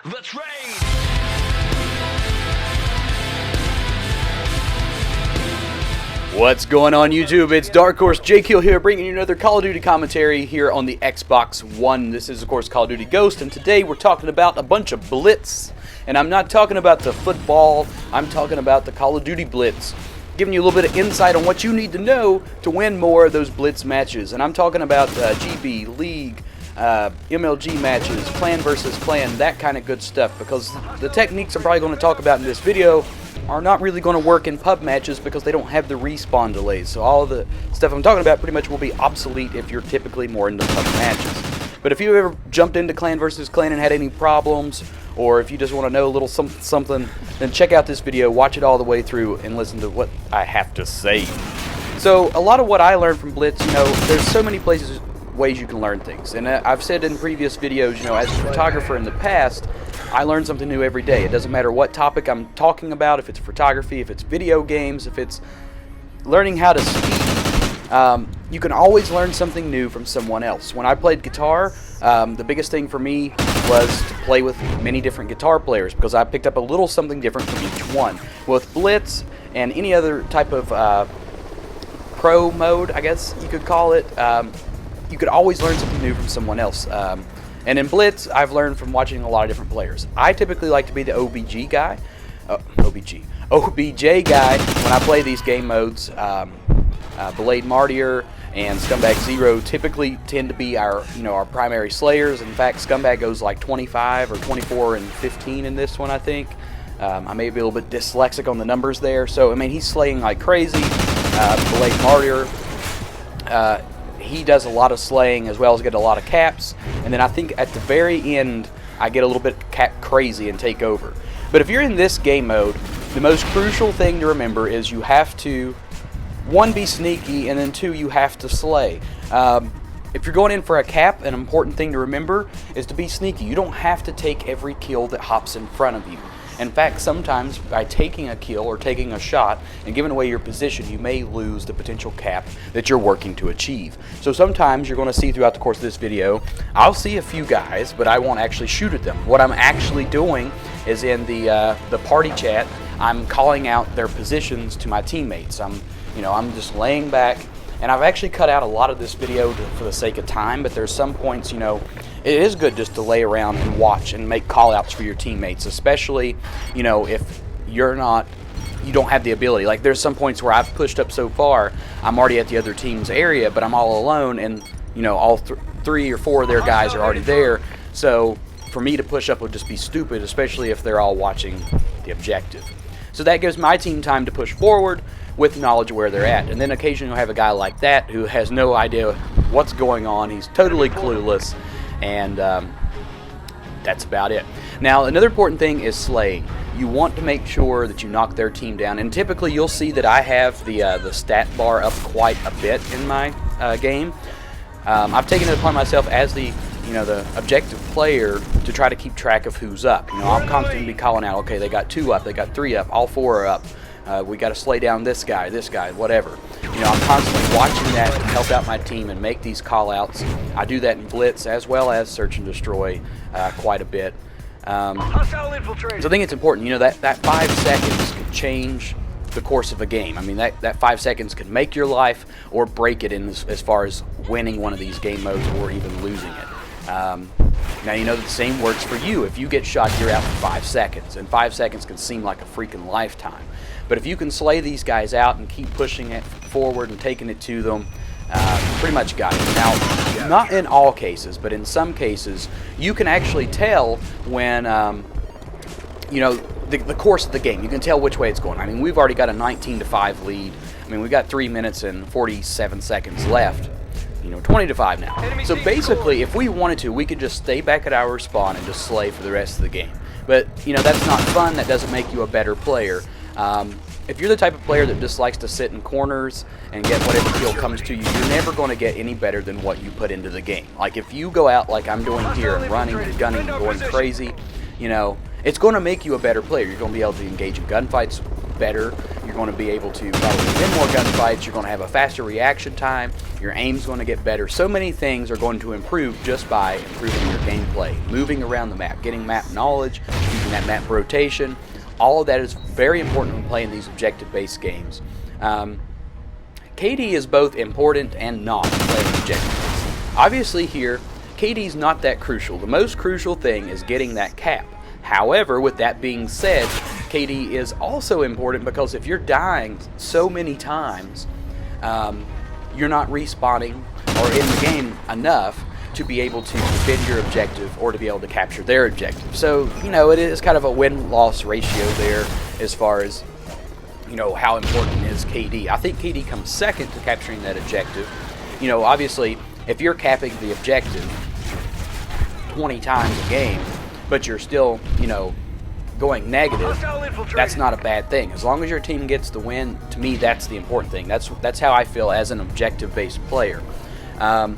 Let's raid! What's going on YouTube? It's Dark Horse J-Kill here, bringing you another Call of Duty commentary here on the Xbox One. This is of course Call of Duty Ghost, and today we're talking about a bunch of Blitz. And I'm not talking about the football, I'm talking about the Call of Duty Blitz. Giving you a little bit of insight on what you need to know to win more of those Blitz matches. And I'm talking about GB, League, MLG matches, clan versus clan, that kind of good stuff. Because the techniques I'm probably going to talk about in this video are not really going to work in pub matches because they don't have the respawn delays. So all the stuff I'm talking about pretty much will be obsolete if you're typically more into pub matches. But if you ever jumped into clan versus clan and had any problems, or if you just want to know a little something, then check out this video, watch it all the way through, and listen to what I have to say. So a lot of what I learned from Blitz, there's so many ways you can learn things. And I've said in previous videos, as a photographer in the past, I learn something new every day. It doesn't matter what topic I'm talking about, if it's photography, if it's video games, if it's learning how to speak. You can always learn something new from someone else. When I played guitar, the biggest thing for me was to play with many different guitar players because I picked up a little something different from each one. With Blitz and any other type of pro mode, I guess you could call it, you could always learn something new from someone else. And in Blitz, I've learned from watching a lot of different players. I typically like to be the OBJ guy when I play these game modes. Blade Martyr and Scumbag Zero typically tend to be our primary slayers. In fact, Scumbag goes like 25 or 24 and 15 in this one, I think. I may be a little bit dyslexic on the numbers there. So, I mean, he's slaying like crazy. Blade Martyr, he does a lot of slaying as well as get a lot of caps. And then I think at the very end, I get a little bit cap crazy and take over. But if you're in this game mode, the most crucial thing to remember is you have to, one, be sneaky, and then two, you have to slay. If you're going in for a cap, an important thing to remember is to be sneaky. You don't have to take every kill that hops in front of you. In fact, sometimes by taking a kill or taking a shot and giving away your position, you may lose the potential cap that you're working to achieve. So sometimes you're going to see throughout the course of this video, I'll see a few guys, but I won't actually shoot at them. What I'm actually doing is in the party chat, I'm calling out their positions to my teammates. I'm just laying back, and I've actually cut out a lot of this video for the sake of time, but there's some points, it is good just to lay around and watch and make call-outs for your teammates, especially, if you don't have the ability. Like, there's some points where I've pushed up so far, I'm already at the other team's area, but I'm all alone, and, all three or four of their guys are already there, so for me to push up would just be stupid, especially if they're all watching the objective. So that gives my team time to push forward with knowledge of where they're at. And then occasionally you'll have a guy like that who has no idea what's going on. He's totally clueless, and that's about it. Now, another important thing is slaying. You want to make sure that you knock their team down, and typically you'll see that I have the stat bar up quite a bit in my game. I've taken it upon myself as the objective player to try to keep track of who's up. I'll constantly be calling out, okay, they got 2 up, they got 3 up, all 4 are up. We got to slay down this guy, whatever. I'm constantly watching that to help out my team and make these call-outs. I do that in Blitz as well as Search and Destroy quite a bit. So I think it's important, that 5 seconds could change the course of a game. I mean, that 5 seconds could make your life or break it in as far as winning one of these game modes or even losing it. Now, the same works for you. If you get shot, you're out for 5 seconds, and 5 seconds can seem like a freaking lifetime. But if you can slay these guys out and keep pushing it forward and taking it to them, pretty much got it. Now, not in all cases, but in some cases, you can actually tell when, the course of the game. You can tell which way it's going. I mean, we've already got a 19-5 lead. I mean, we've got 3 minutes and 47 seconds left. 20-5 now. So basically, if we wanted to, we could just stay back at our spawn and just slay for the rest of the game. But, that's not fun. That doesn't make you a better player. If you're the type of player that just likes to sit in corners and get whatever kill comes to you, you're never going to get any better than what you put into the game. Like, if you go out like I'm doing here and running and gunning and going crazy, it's going to make you a better player. You're going to be able to engage in gunfights better. You're going to be able to probably win more gunfights. You're going to have a faster reaction time. Your aim's going to get better. So many things are going to improve just by improving your gameplay, moving around the map, getting map knowledge, using that map rotation. All of that is very important when playing these objective-based games. KD is both important and not playing objectives. Obviously here, KD's not that crucial. The most crucial thing is getting that cap. However, with that being said, KD is also important because if you're dying so many times, you're not respawning or in the game enough to be able to defend your objective or to be able to capture their objective. So, you know, it is kind of a win-loss ratio there as far as, you know, how important is KD. I think KD comes second to capturing that objective. You know, obviously, if you're capping the objective 20 times a game, but you're still, you know, going negative, that's not a bad thing. As long as your team gets the win, to me, that's the important thing. That's how I feel as an objective-based player. But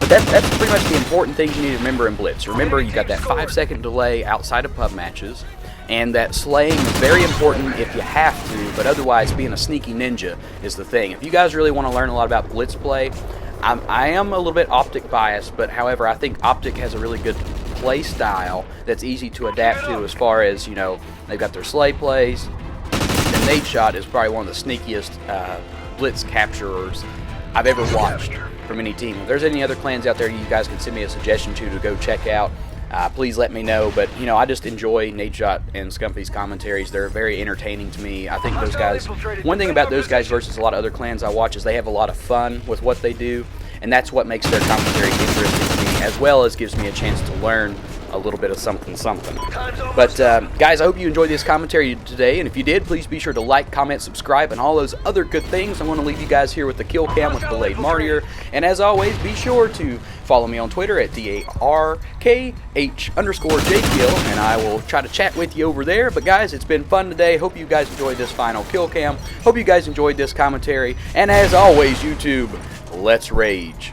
that's pretty much the important things you need to remember in Blitz. Remember, you got that 5-second delay outside of pub matches, and that slaying is very important if you have to, but otherwise being a sneaky ninja is the thing. If you guys really want to learn a lot about Blitz play, I am a little bit Optic biased, but however, I think Optic has a really good play style that's easy to adapt to as far as, you know, they've got their slay plays. And Nade Shot is probably one of the sneakiest Blitz capturers I've ever watched from any team. If there's any other clans out there you guys can send me a suggestion to go check out, please let me know. But, you know, I just enjoy Nade Shot and Scumpy's commentaries. They're very entertaining to me. I think those guys, one thing about those guys versus a lot of other clans I watch is they have a lot of fun with what they do, and that's what makes their commentary interesting to me, as well as gives me a chance to learn a little bit of something. But guys, I hope you enjoyed this commentary today, and if you did, please be sure to like, comment, subscribe, and all those other good things. I'm going to leave you guys here with the kill cam with Blade Martyr, and as always, be sure to follow me on Twitter at DARKH_JKill, and I will try to chat with you over there. But guys, it's been fun today. Hope you guys enjoyed this final kill cam. Hope you guys enjoyed this commentary, and as always, YouTube, let's rage.